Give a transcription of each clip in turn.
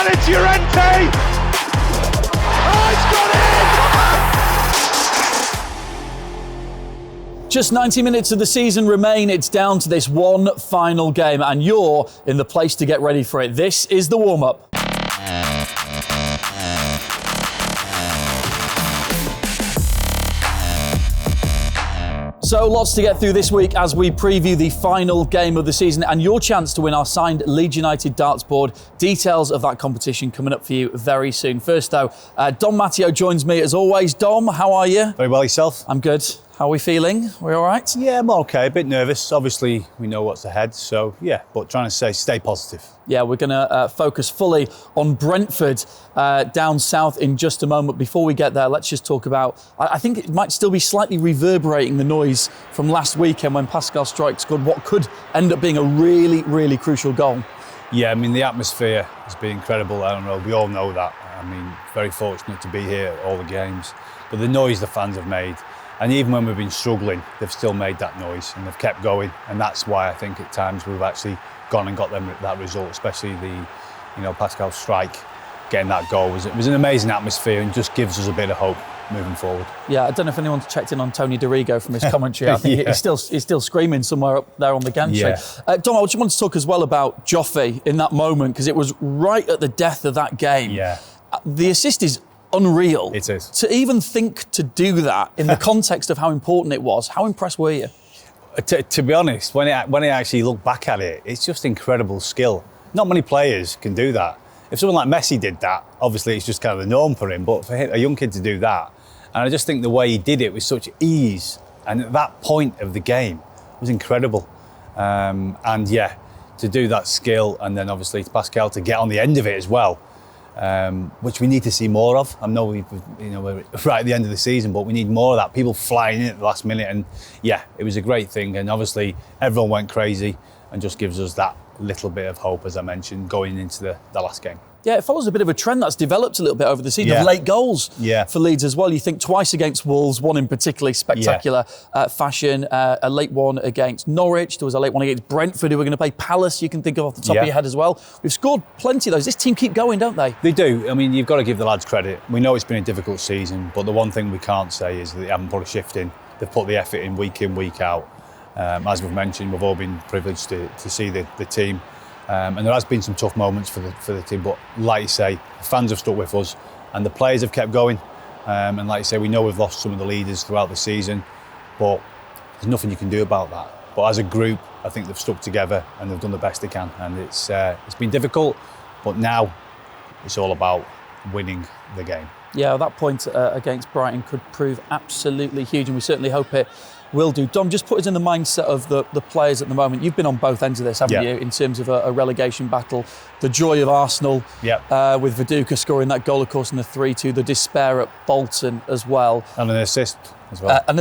and it's Llorente! Oh, it's got in! Just 90 minutes of the season remain. It's down to this one final game, and you're in the place to get ready for it. This is the warm-up. So lots to get through this week as we preview the final game of the season and your chance to win our signed Leeds United darts board. Details of that competition coming up for you very soon. First though, Dom Matteo joins me as always. Dom, how are you? Very well, yourself? I'm good. How are we feeling? We all right? Yeah, I'm okay. A bit nervous. Obviously, we know what's ahead. So, yeah, but trying to stay positive. Yeah, we're going to focus fully on Brentford down south in just a moment. Before we get there, let's just talk about, I think it might still be slightly reverberating the noise from last weekend when Pascal Struijk scored what could end up being a really, really crucial goal. Yeah, I mean, the atmosphere has been incredible. I don't know, we all know that. I mean, very fortunate to be here at all the games. But the noise the fans have made, and even when we've been struggling, they've still made that noise and they've kept going. And that's why I think at times we've actually gone and got them that result, especially Pascal Struijk getting that goal. It was an amazing atmosphere and just gives us a bit of hope moving forward. Yeah, I don't know if anyone's checked in on Tony DeRigo from his commentary. I think he's still screaming somewhere up there on the gantry. Yeah. Dom, I just want to talk as well about Joffe in that moment, because it was right at the death of that game. Yeah. The assist is unreal. It is. To even think to do that in the context of how important it was, how impressed were you? To be honest, when I actually look back at it, it's just incredible skill. Not many players can do that. If someone like Messi did that, obviously it's just kind of the norm for him, but for him, a young kid to do that, and I just think the way he did it with such ease, and at that point of the game, was incredible. And yeah, to do that skill, and then obviously Pascal to get on the end of it as well, which we need to see more of. I know we're right at the end of the season, but we need more of that. People flying in at the last minute, and yeah, it was a great thing. And obviously everyone went crazy, and just gives us that little bit of hope, as I mentioned, going into the last game. Yeah, it follows a bit of a trend that's developed a little bit over the season of late goals for Leeds as well. You think twice against Wolves, one in particularly spectacular fashion, a late one against Norwich, there was a late one against Brentford who were going to play Palace, you can think of off the top of your head as well. We've scored plenty of those. This team keep going, don't they? They do. I mean, you've got to give the lads credit. We know it's been a difficult season, but the one thing we can't say is that they haven't put a shift in. They've put the effort in, week out. As we've mentioned, we've all been privileged to see the team. And there has been some tough moments for the team, but like you say, the fans have stuck with us and the players have kept going. And like you say, we know we've lost some of the leaders throughout the season, but there's nothing you can do about that. But as a group, I think they've stuck together and they've done the best they can. And it's been difficult, but now it's all about winning the game. Yeah, that point against Brighton could prove absolutely huge, and we certainly hope it will do. Dom, just put us in the mindset of the players at the moment. You've been on both ends of this, haven't you, in terms of a relegation battle. The joy of Arsenal with Viduka scoring that goal, of course, in the 3-2. The despair at Bolton as well. And an assist as well. And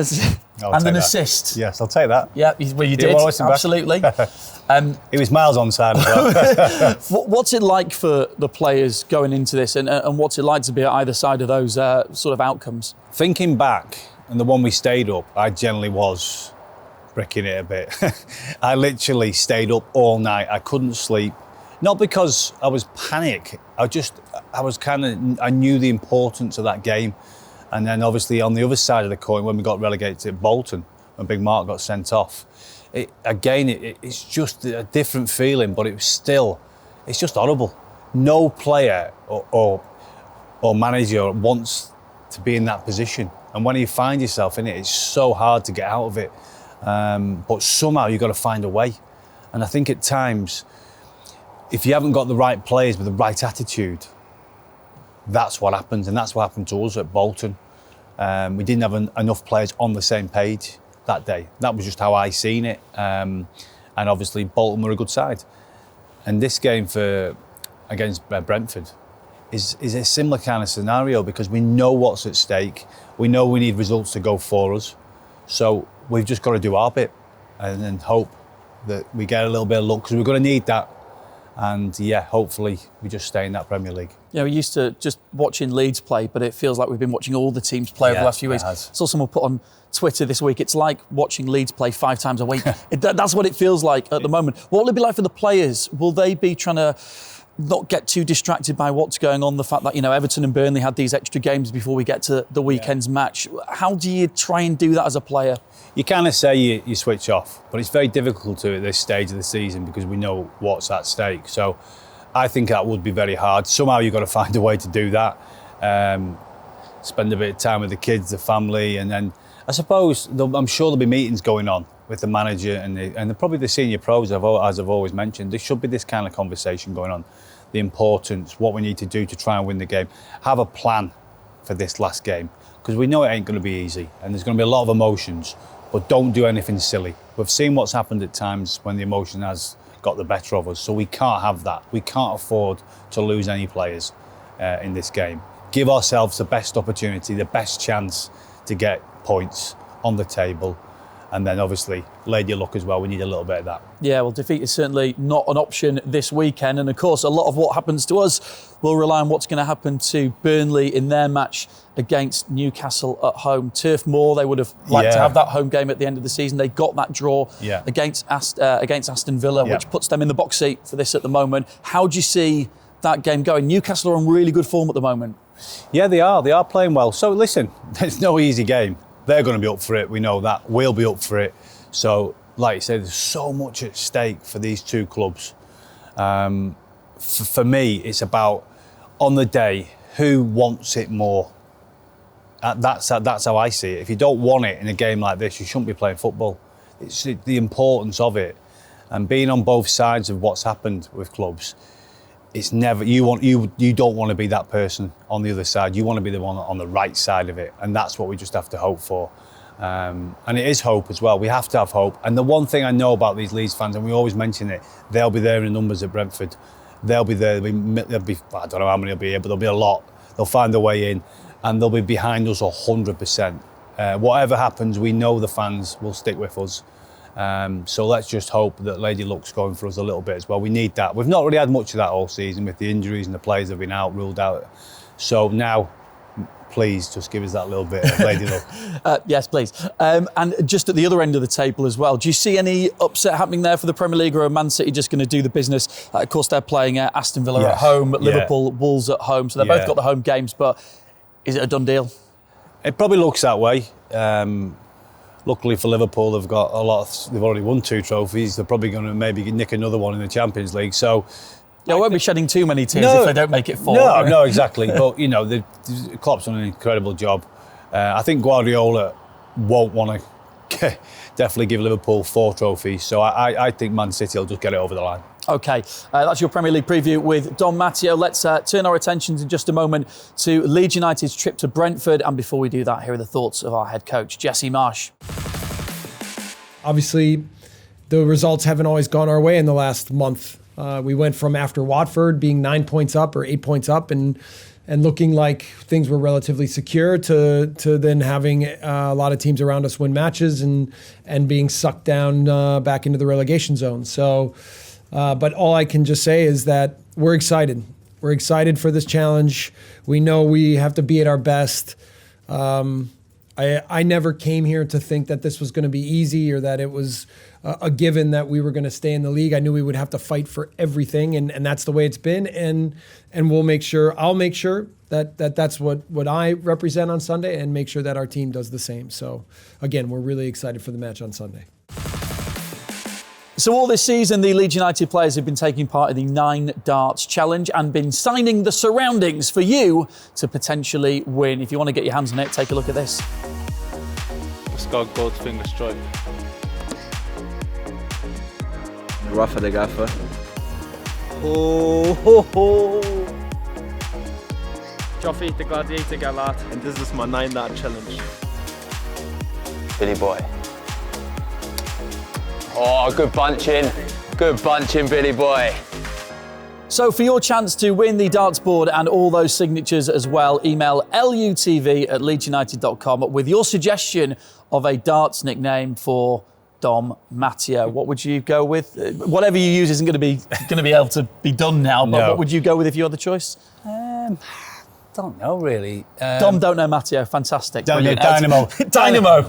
an assist. Yes, I'll take that. Yeah, well, you did, absolutely. It was miles onside as well. What's it like for the players going into this, and what's it like to be at either side of those sort of outcomes? Thinking back, and the one we stayed up, I generally was bricking it a bit. I literally stayed up all night. I couldn't sleep. Not because I was panic. I knew the importance of that game. And then obviously on the other side of the coin, when we got relegated to Bolton, when Big Mark got sent off, it's just a different feeling, but it's just horrible. No player or manager wants to be in that position. And when you find yourself in it, it's so hard to get out of it. But somehow you've got to find a way. And I think at times, if you haven't got the right players with the right attitude, that's what happens. And that's what happened to us at Bolton. We didn't have enough players on the same page that day. That was just how I seen it. And obviously Bolton were a good side. And this game against Brentford is a similar kind of scenario, because we know what's at stake. We know we need results to go for us. So we've just got to do our bit and then hope that we get a little bit of luck, because we're going to need that. And yeah, hopefully we just stay in that Premier League. Yeah, we're used to just watching Leeds play, but it feels like we've been watching all the teams play over the last few weeks. I saw someone put on Twitter this week, it's like watching Leeds play 5 times a week. That's what it feels like at the moment. What will it be like for the players? Will they be trying to not get too distracted by what's going on, the fact that, Everton and Burnley had these extra games before we get to the weekend's match. How do you try and do that as a player? You kind of say you switch off, but it's very difficult to at this stage of the season because we know what's at stake. So I think that would be very hard. Somehow you've got to find a way to do that. Spend a bit of time with the kids, the family, and then I suppose I'm sure there'll be meetings going on with the manager and probably the senior pros, as I've always mentioned. There should be this kind of conversation going on. The importance, what we need to do to try and win the game. Have a plan for this last game, because we know it ain't going to be easy and there's going to be a lot of emotions, but don't do anything silly. We've seen what's happened at times when the emotion has got the better of us, so we can't have that. We can't afford to lose any players in this game. Give ourselves the best opportunity, the best chance to get points on the table. And then obviously, Lady Luck as well, we need a little bit of that. Yeah, well, defeat is certainly not an option this weekend. And of course, a lot of what happens to us will rely on what's going to happen to Burnley in their match against Newcastle at home. Turf Moor, they would have liked to have that home game at the end of the season. They got that draw against Aston Villa, which puts them in the box seat for this at the moment. How do you see that game going? Newcastle are on really good form at the moment. Yeah, they are. They are playing well. So listen, it's no easy game. They're going to be up for it. We know that. We'll be up for it. So, like you say, there's so much at stake for these two clubs. For me, it's about, on the day, who wants it more. That's how I see it. If you don't want it in a game like this, you shouldn't be playing football. It's the importance of it. And being on both sides of what's happened with clubs, it's never, you don't want to be that person on the other side. You want to be the one on the right side of it, and that's what we just have to hope for. And it is hope as well. We have to have hope. And the one thing I know about these Leeds fans, and we always mention it, they'll be there in numbers at Brentford. They'll be there. They'll be I don't know how many will be here, but there'll be a lot. They'll find their way in, and they'll be behind us 100%. Whatever happens, we know the fans will stick with us. So let's just hope that Lady Luck's going for us a little bit as well. We need that. We've not really had much of that all season with the injuries and the players that have been out, ruled out. So now, please just give us that little bit of Lady Luck. Yes, please. And just at the other end of the table as well, do you see any upset happening there for the Premier League, or are Man City just going to do the business? Of course, they're playing Aston Villa at home, Liverpool, Wolves at home, so they've both got the home games, but is it a done deal? It probably looks that way. Luckily for Liverpool, they've got they've already won 2 trophies. They're probably going to maybe nick another one in the Champions League. So, I won't be shedding too many tears if they don't make it 4. No, exactly. But Klopp's done an incredible job. I think Guardiola won't want to definitely give Liverpool 4 trophies. So I think Man City will just get it over the line. OK, that's your Premier League preview with Dom Matteo. Let's turn our attentions in just a moment to Leeds United's trip to Brentford. And before we do that, here are the thoughts of our head coach, Jesse Marsch. Obviously, the results haven't always gone our way in the last month. We went from after Watford being 9 points up or 8 points up and looking like things were relatively secure to then having a lot of teams around us win matches and being sucked down back into the relegation zone. So, but all I can just say is that we're excited. We're excited for this challenge. We know we have to be at our best. I never came here to think that this was going to be easy or that it was a given that we were going to stay in the league. I knew we would have to fight for everything, and that's the way it's been. And I'll make sure that that's what I represent on Sunday, and make sure that our team does the same. So again, we're really excited for the match on Sunday. So all this season, the Leeds United players have been taking part in the 9 Darts Challenge and been signing the surroundings for you to potentially win. If you want to get your hands on it, take a look at this. It's got gold finger stripe. The rougher the gaffer. Oh, ho, ho. Joffrey the Gladiator Galat, and this is my 9 Dart Challenge. Billy boy. Oh, good bunching. Good bunching, Billy boy. So for your chance to win the darts board and all those signatures as well, email lutv@leedsunited.com with your suggestion of a darts nickname for Dom Matteo. What would you go with? Whatever you use isn't going to be able to be done now, but what would you go with if you had the choice? Don't know really. Dom don't know Matteo, fantastic. Brilliant. Dynamo.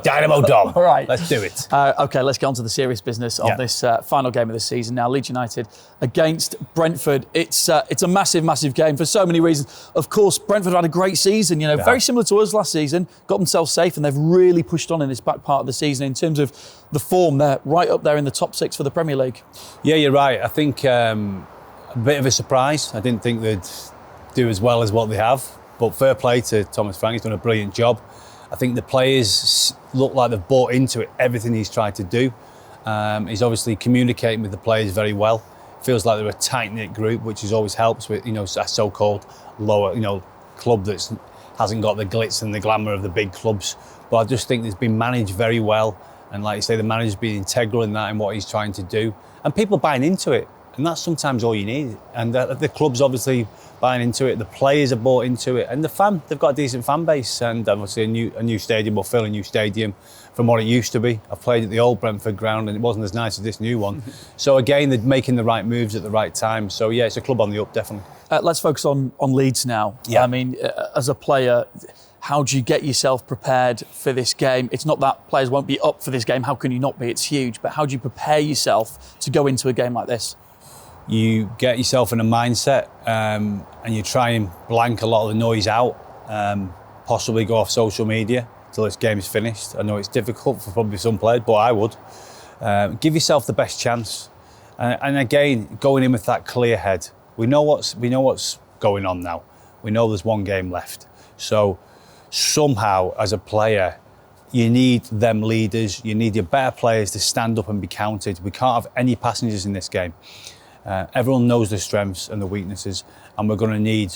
Dynamo Dom. All right. Let's do it. Okay, let's get on to the serious business of this final game of the season. Now, Leeds United against Brentford. It's a massive, massive game for so many reasons. Of course, Brentford had a great season, very similar to us last season, got themselves safe, and they've really pushed on in this back part of the season in terms of the form. They're right up there in the top 6 for the Premier League. Yeah, you're right. I think a bit of a surprise. I didn't think they'd do as well as what they have, but fair play to Thomas Frank. He's done a brilliant job. I think the players look like they've bought into it, everything he's tried to do. He's obviously communicating with the players very well. Feels like they're a tight-knit group, which always helps with a so-called lower club that hasn't got the glitz and the glamour of the big clubs. But I just think it's been managed very well, and like you say, the manager's been integral in that and what he's trying to do, and people buying into it. And that's sometimes all you need. And the club's obviously buying into it, the players are bought into it, and they've got a decent fan base, and obviously a new stadium, or fill a new stadium from what it used to be. I've played at the old Brentford ground and it wasn't as nice as this new one. So again, they're making the right moves at the right time. So yeah, it's a club on the up, definitely. Let's focus on Leeds now. Yeah. I mean, as a player, how do you get yourself prepared for this game? It's not that players won't be up for this game. How can you not be? It's huge. But how do you prepare yourself to go into a game like this? You get yourself in a mindset and you try and blank a lot of the noise out, possibly go off social media till this game is finished. I know it's difficult for probably some players, but I would. Give yourself the best chance. And again, going in with that clear head. We know what's going on now. We know there's one game left. So somehow, as a player, you need them leaders, you need your better players to stand up and be counted. We can't have any passengers in this game. Everyone knows the strengths and the weaknesses, and we're going to need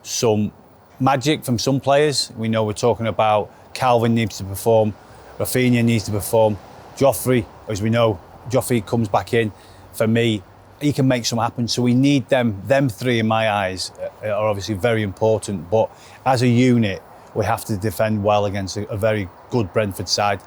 some magic from some players. We know we're talking about Calvin needs to perform, Rafinha needs to perform, Joffrey, as we know, Joffrey comes back in. For me, he can make some happen. So we need them. Them three, in my eyes, are obviously very important. But as a unit, we have to defend well against a very good Brentford side.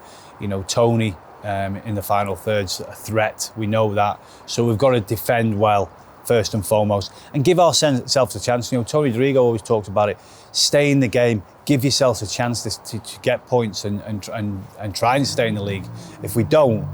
Tony. In the final third's a threat, we know that. So we've got to defend well, first and foremost, and give ourselves a chance. Tony Dorigo always talked about it. Stay in the game, give yourselves a chance to get points and try and stay in the league. If we don't,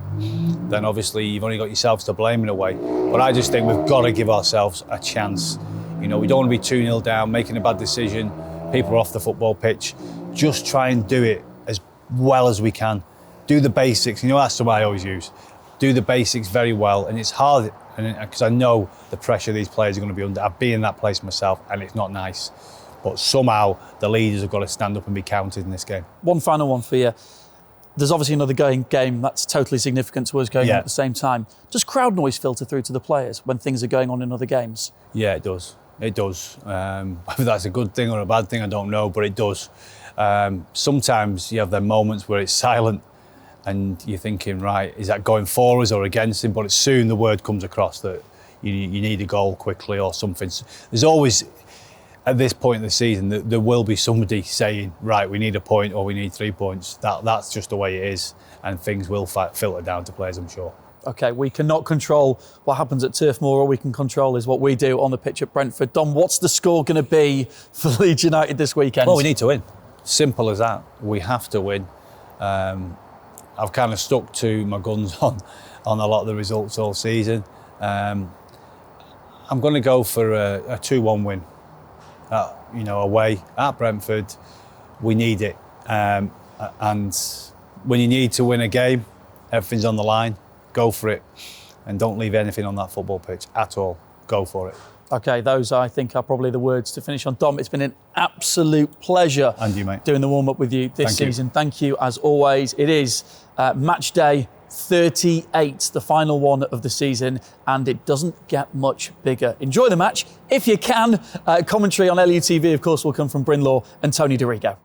then obviously you've only got yourselves to blame in a way. But I just think we've got to give ourselves a chance. We don't want to be 2-0 down, making a bad decision, people are off the football pitch. Just try and do it as well as we can. Do the basics, that's the way I always use. Do the basics very well, and it's hard because I know the pressure these players are going to be under. I've been in that place myself, and it's not nice. But somehow the leaders have got to stand up and be counted in this game. One final one for you. There's obviously another game that's totally significant to us going on at the same time. Does crowd noise filter through to the players when things are going on in other games? Yeah, it does. It does. Whether that's a good thing or a bad thing, I don't know, but it does. Sometimes you have the moments where it's silent, and you're thinking, right, is that going for us or against him? But soon the word comes across that you need a goal quickly or something. There's always, at this point in the season, there will be somebody saying, right, we need a point or we need 3 points. That's just the way it is, and things will filter down to players, I'm sure. OK, we cannot control what happens at Turf Moor. All we can control is what we do on the pitch at Brentford. Dom, what's the score going to be for Leeds United this weekend? Well, we need to win. Simple as that. We have to win. I've kind of stuck to my guns on a lot of the results all season. I'm going to go for a 2-1 win. Away at Brentford, we need it. And when you need to win a game, everything's on the line. Go for it, and don't leave anything on that football pitch at all. Go for it. OK, those I think are probably the words to finish on. Dom, it's been an absolute pleasure and you, mate, doing the warm-up with you this season. Thank you, as always. It is match day 38, the final one of the season, and it doesn't get much bigger. Enjoy the match if you can. Commentary on LUTV, of course, will come from Bryn Law and Tony Dorigo.